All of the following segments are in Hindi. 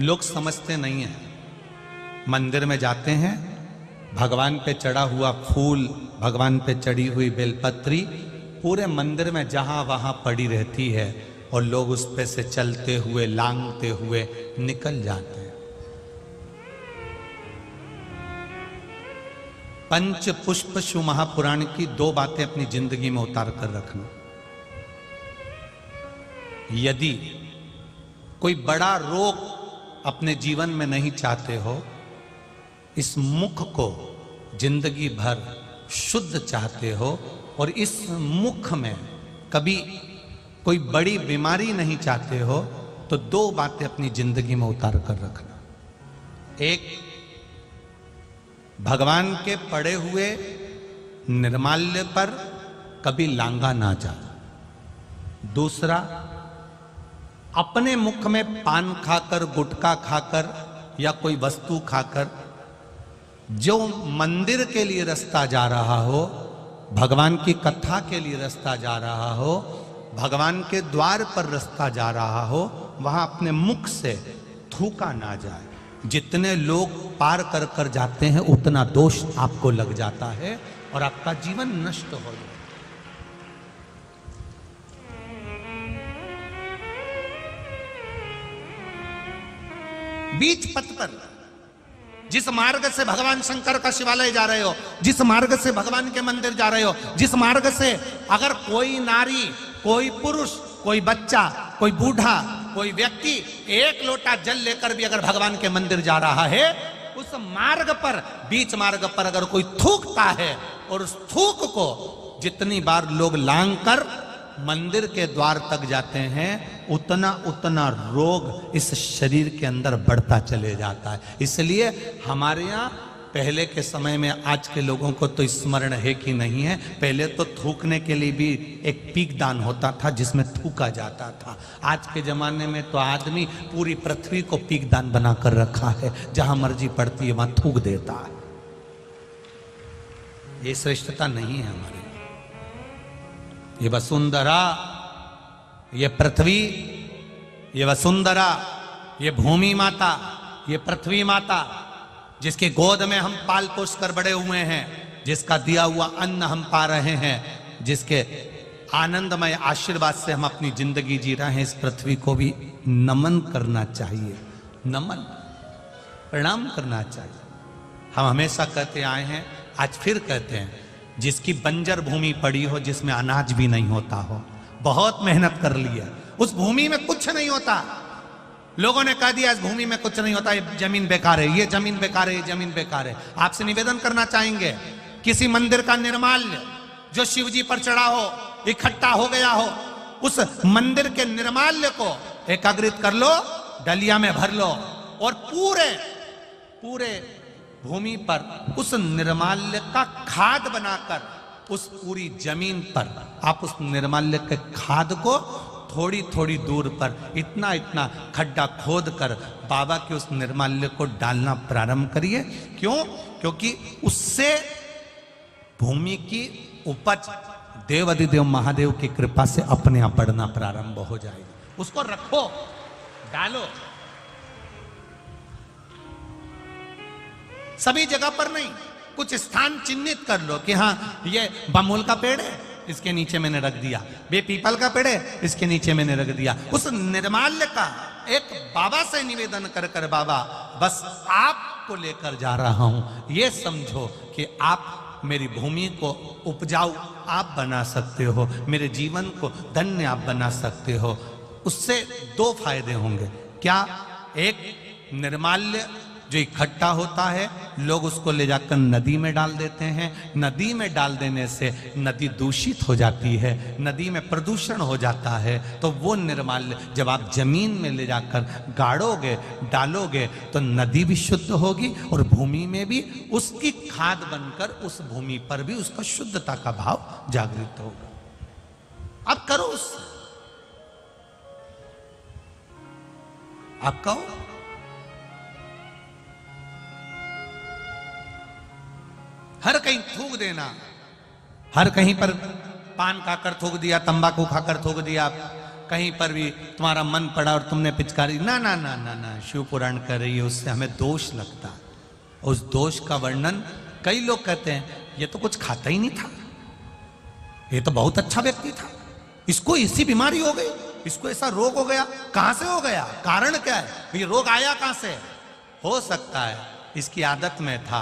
लोग समझते नहीं हैं। मंदिर में जाते हैं, भगवान पे चढ़ा हुआ फूल, भगवान पे चढ़ी हुई बेलपत्री पूरे मंदिर में जहां वहां पड़ी रहती है और लोग उस पे से चलते हुए लांघते हुए निकल जाते हैं। पंच पुष्प शिव महापुराण की 2 बातें अपनी जिंदगी में उतार कर रखना। यदि कोई बड़ा रोग अपने जीवन में नहीं चाहते हो, इस मुख को जिंदगी भर शुद्ध चाहते हो और इस मुख में कभी कोई बड़ी बीमारी नहीं चाहते हो, तो 2 बातें अपनी जिंदगी में उतार कर रखना। एक, भगवान के पड़े हुए निर्माल्य पर कभी लांगा ना जा। दूसरा, अपने मुख में पान खाकर, गुटखा खाकर या कोई वस्तु खाकर जो मंदिर के लिए रास्ता जा रहा हो, भगवान की कथा के लिए रास्ता जा रहा हो, भगवान के द्वार पर रास्ता जा रहा हो, वहां अपने मुख से थूका ना जाए। जितने लोग पार कर कर जाते हैं उतना दोष आपको लग जाता है और आपका जीवन नष्ट हो जाता है। बीच पथ पर जिस मार्ग से भगवान शंकर का शिवालय जा रहे हो, जिस मार्ग से भगवान के मंदिर जा रहे हो, जिस मार्ग से अगर कोई नारी, कोई पुरुष, कोई बच्चा, कोई बूढ़ा, कोई व्यक्ति 1 लोटा जल लेकर भी अगर भगवान के मंदिर जा रहा है, उस मार्ग पर, बीच मार्ग पर अगर कोई थूकता है और उस थूक को जितनी बार लोग लांग कर मंदिर के द्वार तक जाते हैं, उतना उतना रोग इस शरीर के अंदर बढ़ता चले जाता है। इसलिए हमारे यहाँ पहले के समय में, आज के लोगों को तो स्मरण है कि नहीं है, पहले तो थूकने के लिए भी एक पीक दान होता था जिसमें थूका जाता था। आज के जमाने में तो आदमी पूरी पृथ्वी को पीक दान बनाकर रखा है, जहां मर्जी पड़ती है वहां थूक देता है। ये श्रेष्ठता नहीं है हमारे। ये वसुंधरा, ये पृथ्वी, ये वसुंधरा, ये भूमि माता, ये पृथ्वी माता, जिसके गोद में हम पाल पोस कर बड़े हुए हैं, जिसका दिया हुआ अन्न हम पा रहे हैं, जिसके आनंदमय आशीर्वाद से हम अपनी जिंदगी जी रहे हैं, इस पृथ्वी को भी नमन करना चाहिए। नमन, प्रणाम करना चाहिए। हम हमेशा कहते आए हैं, आज फिर कहते हैं, जिसकी बंजर भूमि पड़ी हो, जिसमें अनाज भी नहीं होता हो, बहुत मेहनत कर ली है, उस भूमि में कुछ नहीं होता, लोगों ने कह दिया इस भूमि में कुछ नहीं होता, ये जमीन बेकार है, ये जमीन बेकार है, ये जमीन बेकार है। आपसे निवेदन करना चाहेंगे, किसी मंदिर का निर्माल्य जो शिव जी पर चढ़ा हो, इकट्ठा हो गया हो, उस मंदिर के निर्माल्य को एकत्रित कर लो, डलिया में भर लो और पूरे भूमि पर उस निर्माल्य का खाद बनाकर, उस पूरी जमीन पर आप उस निर्माल्य के खाद को थोड़ी थोड़ी दूर पर इतना इतना खड्डा खोद कर बाबा के उस निर्माल्य को डालना प्रारंभ करिए। क्यों? क्योंकि उससे भूमि की उपज देव अधिदेव महादेव की कृपा से अपने आप बढ़ना प्रारंभ हो जाएगी। उसको रखो, डालो, सभी जगह पर नहीं, कुछ स्थान चिन्हित कर लो कि हाँ ये बमूल का पेड़ है, इसके नीचे मैंने रख दिया, बे पीपल का पेड़ है, इसके नीचे मैंने रख दिया। उस निर्माल्य का एक बाबा से निवेदन कर कर, बाबा बस आपको लेकर जा रहा हूं, ये समझो कि आप मेरी भूमि को उपजाऊ आप बना सकते हो, मेरे जीवन को धन्य आप बना सकते हो। उससे 2 फायदे होंगे। क्या? एक, निर्माल्य जो इकट्ठा होता है, लोग उसको ले जाकर नदी में डाल देते हैं, नदी में डाल देने से नदी दूषित हो जाती है, नदी में प्रदूषण हो जाता है। तो वो निर्माल्य जब आप जमीन में ले जाकर गाड़ोगे, डालोगे, तो नदी भी शुद्ध होगी और भूमि में भी उसकी खाद बनकर उस भूमि पर भी उसका शुद्धता का भाव जागृत होगा। अब करो उससे, आप कहो, हर कहीं थूक देना, हर कहीं पर पान खाकर थूक दिया, तंबाकू खाकर थूक दिया, कहीं पर भी तुम्हारा मन पड़ा और तुमने पिचकारी, ना ना ना ना ना, शिव पुराण कर रही है, उससे हमें दोष लगता। उस दोष का वर्णन कई लोग कहते हैं ये तो कुछ खाता ही नहीं था, ये तो बहुत अच्छा व्यक्ति था, इसको इसी बीमारी हो गई, इसको ऐसा रोग हो गया। कहां से हो गया, कारण क्या है, ये रोग आया कहां से? हो सकता है इसकी आदत में था,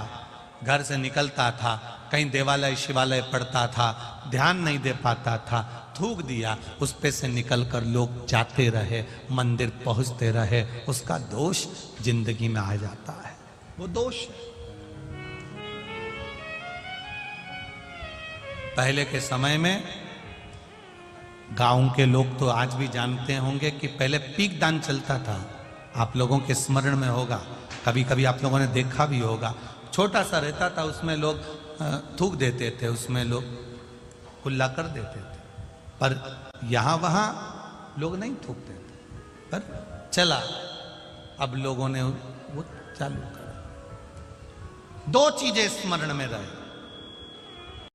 घर से निकलता था, कहीं देवालय शिवालय पढ़ता था, ध्यान नहीं दे पाता था, थूक दिया, उस पे से निकलकर लोग जाते रहे, मंदिर पहुंचते रहे, उसका दोष जिंदगी में आ जाता है, वो दोष है। पहले के समय में गांव के लोग तो आज भी जानते होंगे कि पहले पीक दान चलता था, आप लोगों के स्मरण में होगा, कभी कभी आप लोगों ने देखा भी होगा, छोटा सा रहता था, उसमें लोग थूक देते थे, उसमें लोग कुल्ला कर देते थे, पर यहां वहां लोग नहीं थूकते थे, पर चला, अब लोगों ने वो चालू कर। दो चीजें स्मरण में रहे,